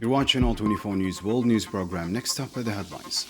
You're watching All 24 News World News Program. Next up are the headlines.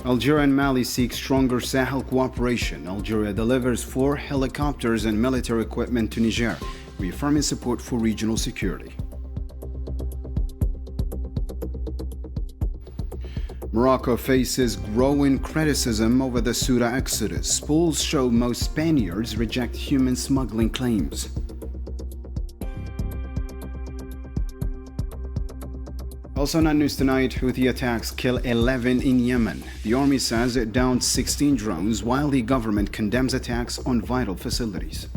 Algeria and Mali seek stronger Sahel cooperation. Algeria delivers 4 helicopters and military equipment to Niger, reaffirming support for regional security. Morocco faces growing criticism over the Ceuta exodus. Polls show most Spaniards reject human smuggling claims. Also not news tonight, Houthi attacks kill 11 in Yemen. The army says it downed 16 drones, while the government condemns attacks on vital facilities.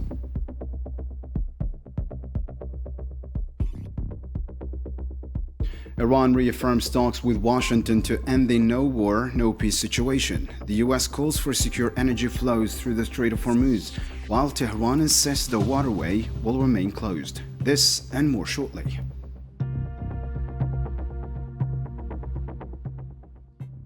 Iran reaffirms talks with Washington to end the no war, no peace situation. The U.S. calls for secure energy flows through the Strait of Hormuz, while Tehran insists the waterway will remain closed. This and more shortly.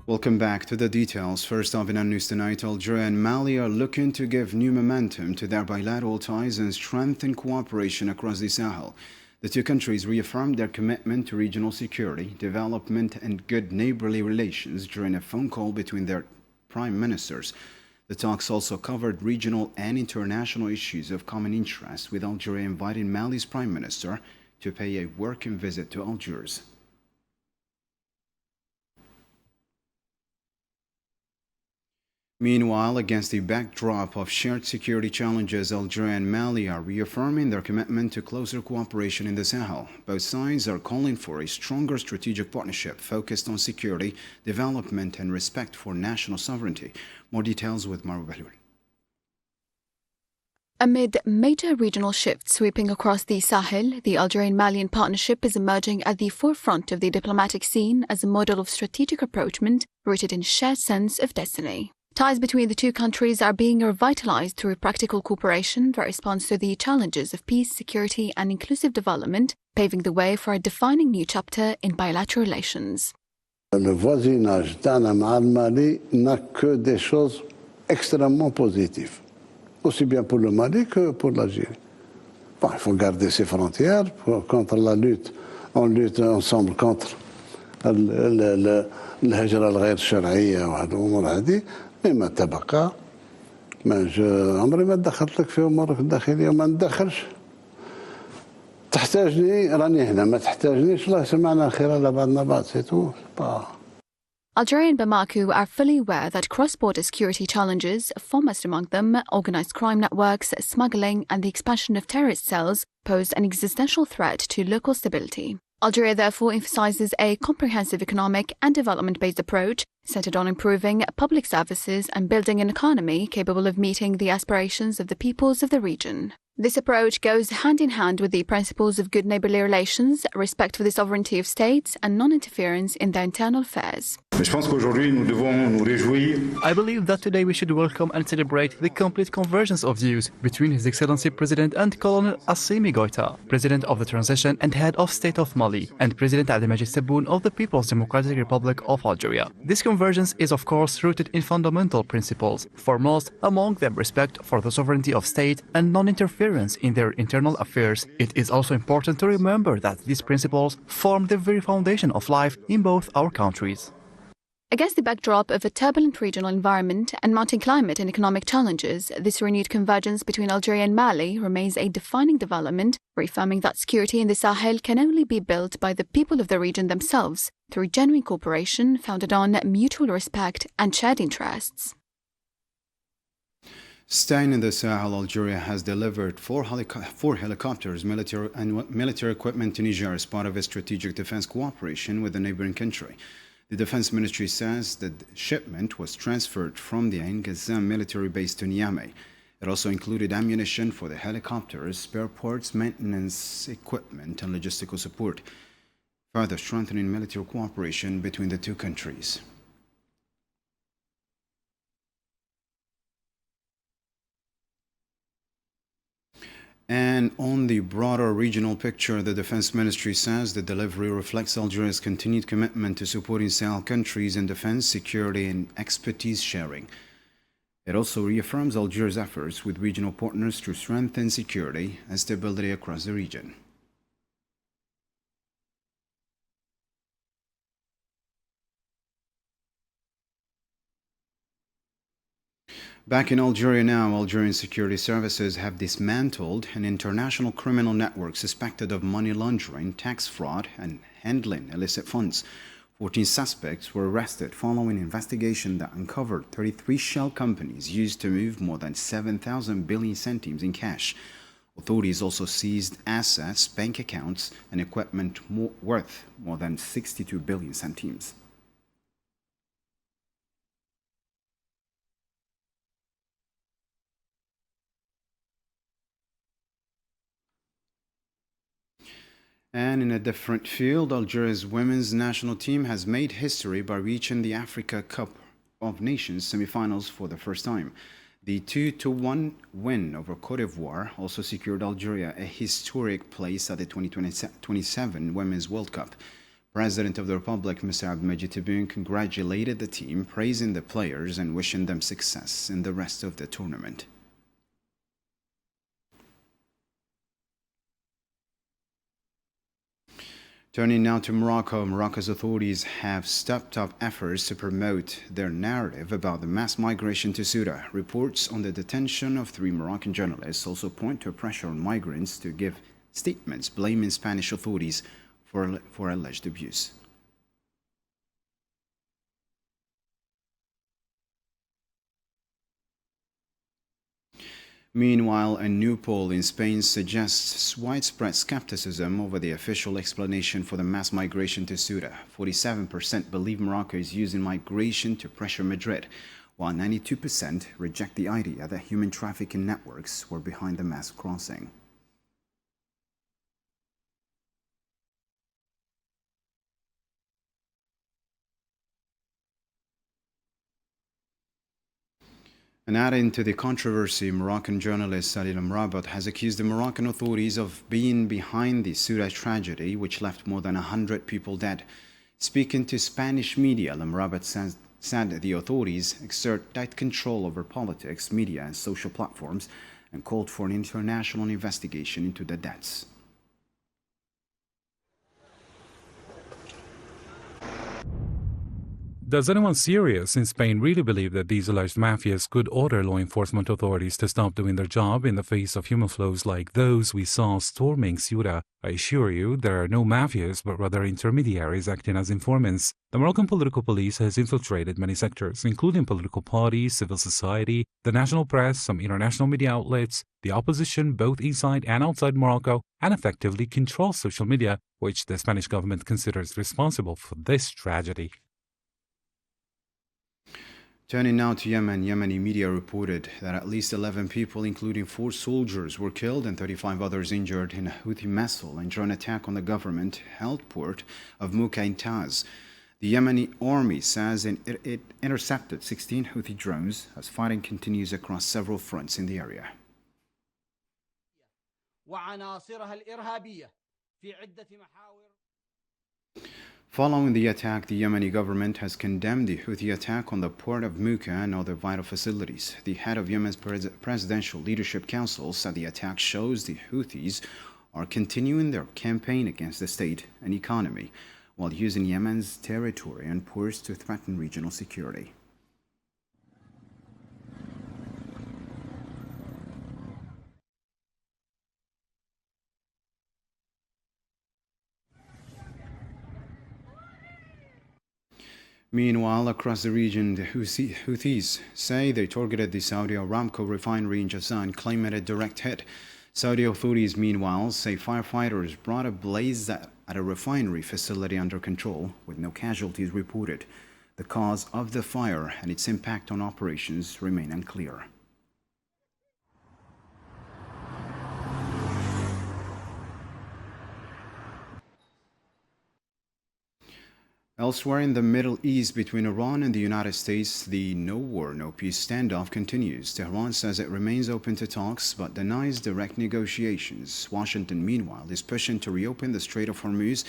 Welcome back to the details. First off in our news tonight, Algeria and Mali are looking to give new momentum to their bilateral ties and strengthen cooperation across the Sahel. The two countries reaffirmed their commitment to regional security, development, and good neighborly relations during a phone call between their prime ministers. The talks also covered regional and international issues of common interest, with Algeria inviting Mali's prime minister to pay a working visit to Algiers. Meanwhile, against the backdrop of shared security challenges, Algeria and Mali are reaffirming their commitment to closer cooperation in the Sahel. Both sides are calling for a stronger strategic partnership focused on security, development, and respect for national sovereignty. More details with Marwa Bahlul. Amid major regional shifts sweeping across the Sahel, the Algerian-Malian partnership is emerging at the forefront of the diplomatic scene as a model of strategic approachment rooted in shared sense of destiny. Ties between the two countries are being revitalized through practical cooperation that responds to the challenges of peace, security, and inclusive development, paving the way for a defining new chapter in bilateral relations. Le voisinage تاعنا مع المالي n'a que des choses extrêmement positives, aussi bien pour le Mali que pour l'Algérie. Bon, il faut garder ses frontières contre la lutte. On lutte ensemble contre الهجرة الغير شرعية وهذه الأمور هذه. ما تبقى ما عمري ما دخلت لك في امورك الداخليه وما ندخلش. تحتاجني راني هنا، ما تحتاجنيش الله يسمعنا الخير على بعضنا بعض. سيتو. Algeria and Bamako are fully aware that cross-border security challenges, foremost among them organized crime networks, smuggling, and the expansion of terrorist cells, pose an existential threat to local stability. Algeria therefore emphasizes a comprehensive economic and development-based approach centered on improving public services and building an economy capable of meeting the aspirations of the peoples of the region. This approach goes hand in hand with the principles of good neighborly relations, respect for the sovereignty of states, and non-interference in their internal affairs. I believe that today we should welcome and celebrate the complete convergence of views between His Excellency President and Colonel Assimi Goïta, President of the Transition and Head of State of Mali, and President Abdelmajid Tebboune of the People's Democratic Republic of Algeria. This convergence is of course rooted in fundamental principles, foremost among them respect for the sovereignty of state and non-interference in their internal affairs. It is also important to remember that these principles form the very foundation of life in both our countries. Against the backdrop of a turbulent regional environment and mounting climate and economic challenges, this renewed convergence between Algeria and Mali remains a defining development, reaffirming that security in the Sahel can only be built by the people of the region themselves through genuine cooperation founded on mutual respect and shared interests. Staying in the Sahel, Algeria has delivered 4 helicopters, military equipment to Niger as part of its strategic defense cooperation with the neighboring country. The Defense Ministry says that the shipment was transferred from the Ain Gaza military base to Niamey. It also included ammunition for the helicopters, spare parts, maintenance equipment, and logistical support, further strengthening military cooperation between the two countries. And on the broader regional picture, the Defense Ministry says the delivery reflects Algeria's continued commitment to supporting Sahel countries in defense, security, and expertise sharing. It also reaffirms Algeria's efforts with regional partners to strengthen security and stability across the region. Back in Algeria now, Algerian security services have dismantled an international criminal network suspected of money laundering, tax fraud, and handling illicit funds. 14 suspects were arrested following an investigation that uncovered 33 shell companies used to move more than 7,000 billion centimes in cash. Authorities also seized assets, bank accounts, and equipment worth more than 62 billion centimes. And in a different field, Algeria's women's national team has made history by reaching the Africa Cup of Nations semifinals for the first time. The 2-1 win over Cote d'Ivoire also secured Algeria a historic place at the 2027 Women's World Cup. President of the Republic, Mr. Abdelmadjid Tebboune, congratulated the team, praising the players and wishing them success in the rest of the tournament. Turning now to Morocco, Morocco's authorities have stepped up efforts to promote their narrative about the mass migration to Ceuta. Reports on the detention of 3 Moroccan journalists also point to pressure on migrants to give statements blaming Spanish authorities for alleged abuse. Meanwhile, a new poll in Spain suggests widespread skepticism over the official explanation for the mass migration to Ceuta. 47% believe Morocco is using migration to pressure Madrid, while 92% reject the idea that human trafficking networks were behind the mass crossing. And adding to the controversy, Moroccan journalist Salil Amrabat has accused the Moroccan authorities of being behind the Ceuta tragedy, which left more than 100 people dead. Speaking to Spanish media, Amrabat said the authorities exert tight control over politics, media, and social platforms, and called for an international investigation into the deaths. Does anyone serious in Spain really believe that these alleged mafias could order law enforcement authorities to stop doing their job in the face of human flows like those we saw storming Ceuta? I assure you, there are no mafias, but rather intermediaries acting as informants. The Moroccan political police has infiltrated many sectors, including political parties, civil society, the national press, some international media outlets, the opposition both inside and outside Morocco, and effectively controls social media, which the Spanish government considers responsible for this tragedy. Turning now to Yemen, Yemeni media reported that at least 11 people, including 4 soldiers, were killed and 35 others injured in a Houthi missile and drone attack on the government-held port of Muka in Taz. The Yemeni army says it intercepted 16 Houthi drones as fighting continues across several fronts in the area. Following the attack, the Yemeni government has condemned the Houthi attack on the port of Muka and other vital facilities. The head of Yemen's Presidential Leadership Council said the attack shows the Houthis are continuing their campaign against the state and economy while using Yemen's territory and ports to threaten regional security. Meanwhile, across the region, the Houthis say they targeted the Saudi Aramco refinery in Gaza, claiming a direct hit. Saudi authorities, meanwhile, say firefighters brought a blaze at a refinery facility under control, with no casualties reported. The cause of the fire and its impact on operations remain unclear. Elsewhere in the Middle East, between Iran and the United States, the no war, no peace standoff continues. Tehran says it remains open to talks but denies direct negotiations. Washington, meanwhile, is pushing to reopen the Strait of Hormuz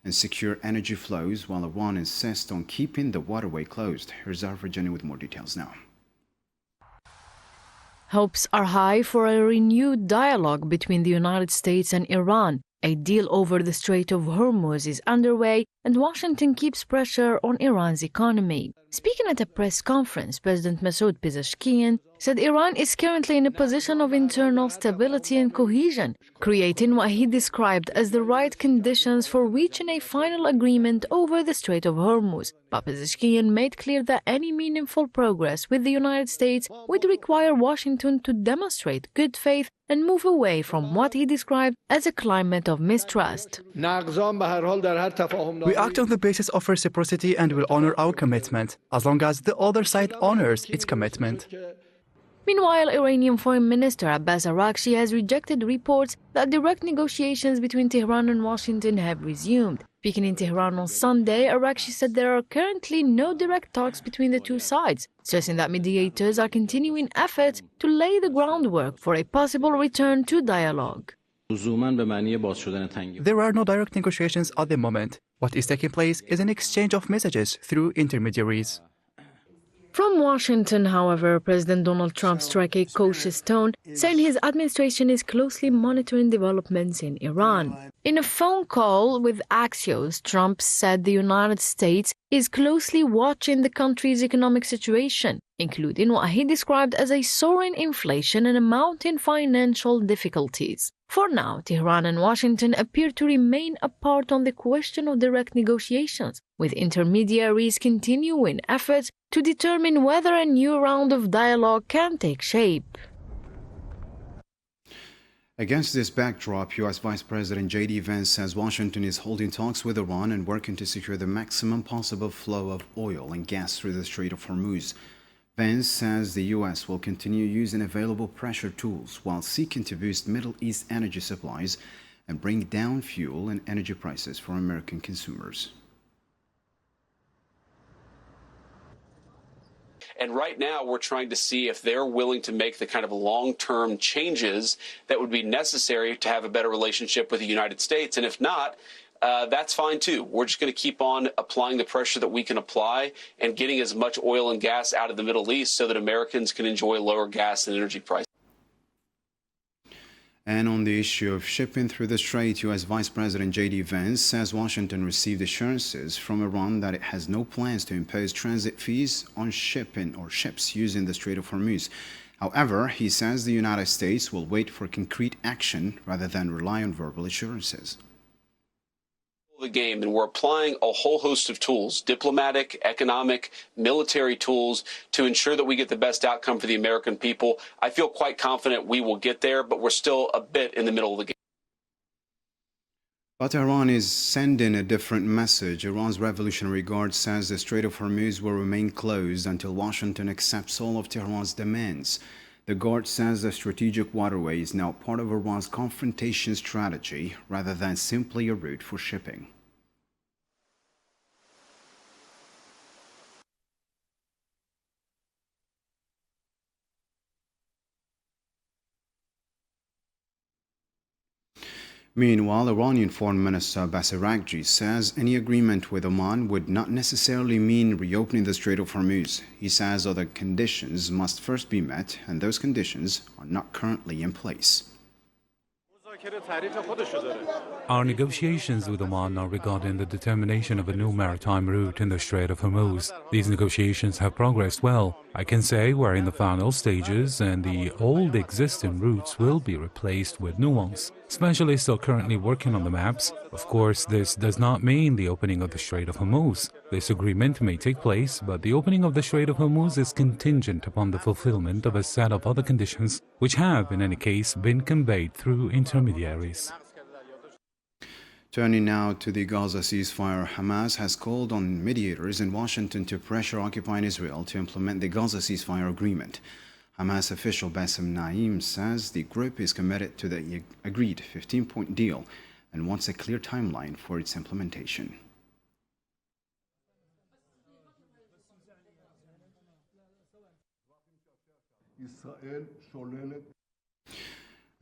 and secure energy flows, while Iran insists on keeping the waterway closed. Here's our Virginia with more details now. Hopes are high for a renewed dialogue between the United States and Iran. A deal over the Strait of Hormuz is underway, and Washington keeps pressure on Iran's economy. Speaking at a press conference, President Masoud Pezeshkian said Iran is currently in a position of internal stability and cohesion, creating what he described as the right conditions for reaching a final agreement over the Strait of Hormuz. But Pezeshkian made clear that any meaningful progress with the United States would require Washington to demonstrate good faith and move away from what he described as a climate of mistrust. We act on the basis of reciprocity and will honor our commitment, as long as the other side honors its commitment. Meanwhile, Iranian Foreign Minister Abbas Araghchi has rejected reports that direct negotiations between Tehran and Washington have resumed. Speaking in Tehran on Sunday, Araghchi said there are currently no direct talks between the two sides, stressing that mediators are continuing efforts to lay the groundwork for a possible return to dialogue. There are no direct negotiations at the moment. What is taking place is an exchange of messages through intermediaries. From Washington, however, President Donald Trump struck a cautious tone, saying his administration is closely monitoring developments in Iran. In a phone call with Axios, Trump said the United States is closely watching the country's economic situation, including what he described as a soaring inflation and a mounting financial difficulties. For now, Tehran and Washington appear to remain apart on the question of direct negotiations, with intermediaries continuing efforts to determine whether a new round of dialogue can take shape. Against this backdrop, U.S. Vice President J.D. Vance says Washington is holding talks with Iran and working to secure the maximum possible flow of oil and gas through the Strait of Hormuz. Vance says the U.S. will continue using available pressure tools while seeking to boost Middle East energy supplies and bring down fuel and energy prices for American consumers. And right now, we're trying to see if they're willing to make the kind of long-term changes that would be necessary to have a better relationship with the United States. And if not, that's fine too. We're just going to keep on applying the pressure that we can apply and getting as much oil and gas out of the Middle East so that Americans can enjoy lower gas and energy prices. And on the issue of shipping through the Strait, U.S. Vice President J.D. Vance says Washington received assurances from Iran that it has no plans to impose transit fees on shipping or ships using the Strait of Hormuz. However, he says the United States will wait for concrete action rather than rely on verbal assurances. The game, and we're applying a whole host of tools, diplomatic, economic, military tools, to ensure that we get the best outcome for the American people. I feel quite confident we will get there, but we're still a bit in the middle of the game. But Iran is sending a different message. Iran's Revolutionary Guard says the Strait of Hormuz will remain closed until Washington accepts all of Tehran's demands. The Guard says the strategic waterway is now part of Iran's confrontation strategy rather than simply a route for shipping. Meanwhile, Iranian Foreign Minister Abbas Araghchi says any agreement with Oman would not necessarily mean reopening the Strait of Hormuz. He says other conditions must first be met, and those conditions are not currently in place. Our negotiations with Oman are regarding the determination of a new maritime route in the Strait of Hormuz. These negotiations have progressed well. I can say we're in the final stages, and the old existing routes will be replaced with new ones. Specialists are currently working on the maps. Of course, this does not mean the opening of the Strait of Hormuz. This agreement may take place, but the opening of the Strait of Hormuz is contingent upon the fulfillment of a set of other conditions, which have, in any case, been conveyed through intermediaries. Turning now to the Gaza ceasefire, Hamas has called on mediators in Washington to pressure occupying Israel to implement the Gaza ceasefire agreement. Hamas official Bassem Naim says the group is committed to the agreed 15-point deal and wants a clear timeline for its implementation.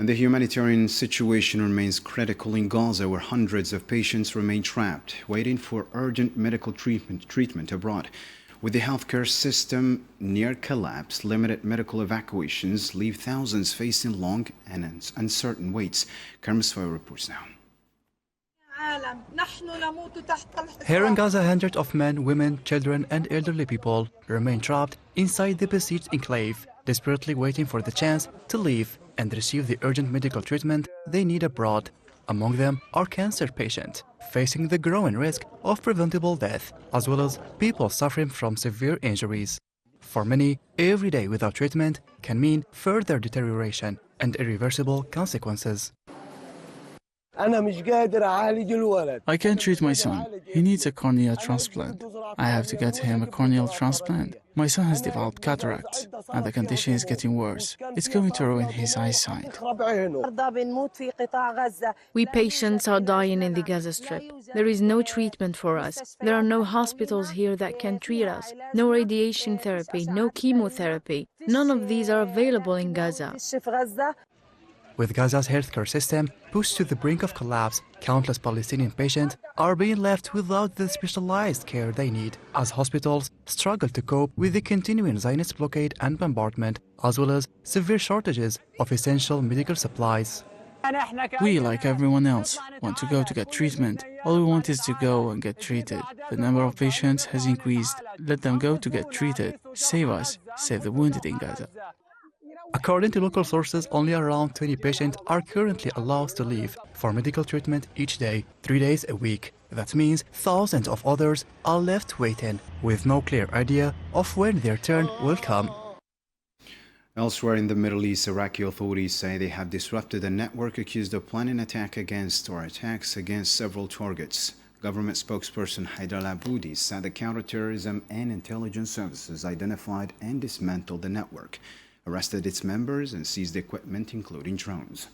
And the humanitarian situation remains critical in Gaza, where hundreds of patients remain trapped, waiting for urgent medical treatment abroad. With the healthcare system near collapse, limited medical evacuations leave thousands facing long and uncertain waits. Kermisfire reports now. Here in Gaza, hundreds of men, women, children and elderly people remain trapped inside the besieged enclave. desperately waiting for the chance to leave and receive the urgent medical treatment they need abroad. Among them are cancer patients facing the growing risk of preventable death, as well as people suffering from severe injuries. For many, every day without treatment can mean further deterioration and irreversible consequences. I can't treat my son. He needs a cornea transplant. I have to get him a corneal transplant. My son has developed cataracts, and the condition is getting worse. It's going to ruin his eyesight. We patients are dying in the Gaza Strip. There is no treatment for us. There are no hospitals here that can treat us. No radiation therapy, no chemotherapy. None of these are available in Gaza. With Gaza's healthcare system pushed to the brink of collapse, countless Palestinian patients are being left without the specialized care they need, as hospitals struggle to cope with the continuing Zionist blockade and bombardment, as well as severe shortages of essential medical supplies. We, like everyone else, want to go to get treatment. All we want is to go and get treated. The number of patients has increased. Let them go to get treated. Save us. Save the wounded in Gaza. According to local sources, only around 20 patients are currently allowed to leave for medical treatment each day, 3 days a week. That means thousands of others are left waiting, with no clear idea of when their turn will come. Elsewhere in the Middle East, Iraqi authorities say they have disrupted a network accused of planning attacks against several targets. Government spokesperson Haidar al-Aboudi said the counterterrorism and intelligence services identified and dismantled the network, arrested its members and seized equipment including drones.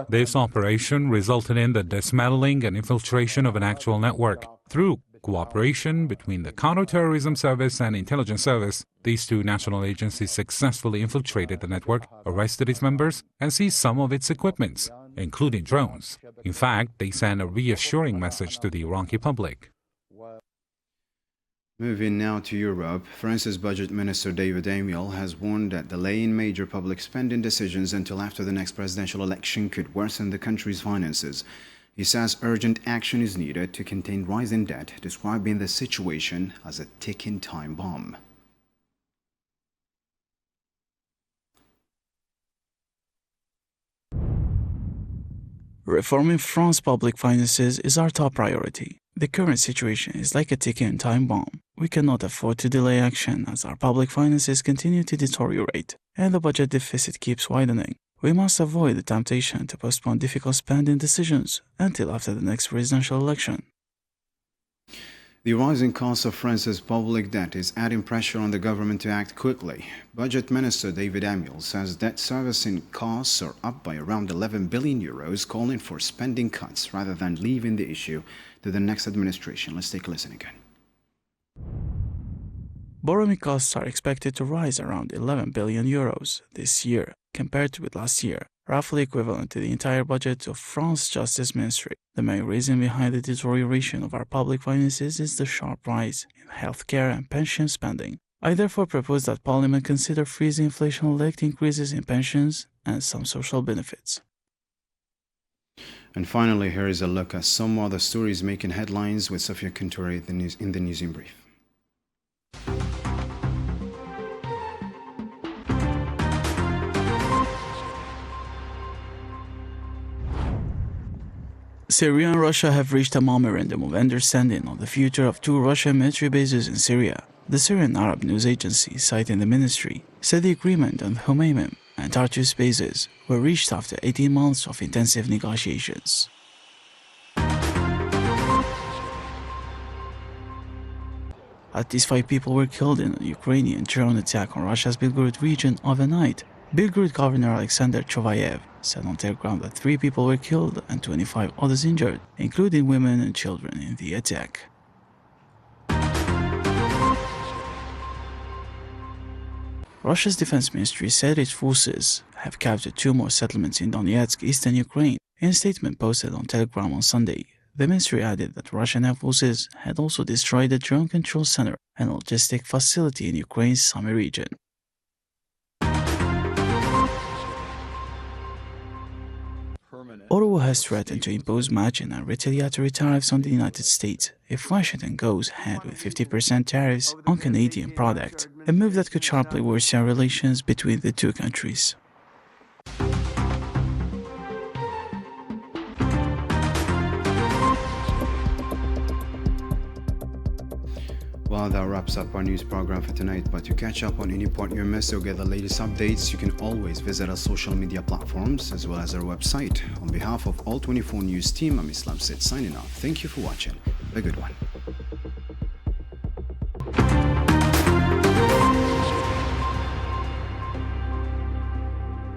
This operation resulted in the dismantling and infiltration of an actual network. Through cooperation between the Counterterrorism Service and Intelligence Service, these two national agencies successfully infiltrated the network, arrested its members, and seized some of its equipments, including drones. In fact, they sent a reassuring message to the Iraqi public. Moving now to Europe, France's Budget Minister David Amiel has warned that delaying major public spending decisions until after the next presidential election could worsen the country's finances. He says urgent action is needed to contain rising debt, describing the situation as a ticking time bomb. Reforming France's public finances is our top priority. The current situation is like a ticking time bomb. We cannot afford to delay action as our public finances continue to deteriorate and the budget deficit keeps widening. We must avoid the temptation to postpone difficult spending decisions until after the next presidential election. The rising cost of France's public debt is adding pressure on the government to act quickly. Budget Minister David Amiel says debt servicing costs are up by around 11 billion euros, calling for spending cuts rather than leaving the issue to the next administration. Let's take a listen again. Borrowing costs are expected to rise around 11 billion euros this year compared with last year, roughly equivalent to the entire budget of France's Justice Ministry. The main reason behind the deterioration of our public finances is the sharp rise in healthcare and pension spending. I therefore propose that Parliament consider freezing inflation-linked increases in pensions and some social benefits. And finally, here is a look at some other stories making headlines with Sofia Kanturi in the News in Brief. Syria and Russia have reached a memorandum of understanding on the future of two Russian military bases in Syria. The Syrian Arab news agency, citing the ministry, said the agreement on Humaymim and Tartus bases were reached after 18 months of intensive negotiations. At least 5 people were killed in a Ukrainian drone attack on Russia's Belgorod region overnight. Belgorod Governor Alexander Chovayev said on Telegram that 3 people were killed and 25 others injured, including women and children in the attack. Russia's defense ministry said its forces have captured 2 more settlements in Donetsk, eastern Ukraine. In a statement posted on Telegram on Sunday, the ministry added that Russian air forces had also destroyed a drone control center and logistic facility in Ukraine's Sumy region. Ottawa has threatened to impose matching and retaliatory tariffs on the United States if Washington goes ahead with 50% tariffs on Canadian product, a move that could sharply worsen relations between the two countries. Well, that wraps up our news program for tonight. But to catch up on any part you missed or get the latest updates, you can always visit our social media platforms as well as our website. On behalf of all 24 News team, I'm Islam Sid signing off. Thank you for watching. Have a good one.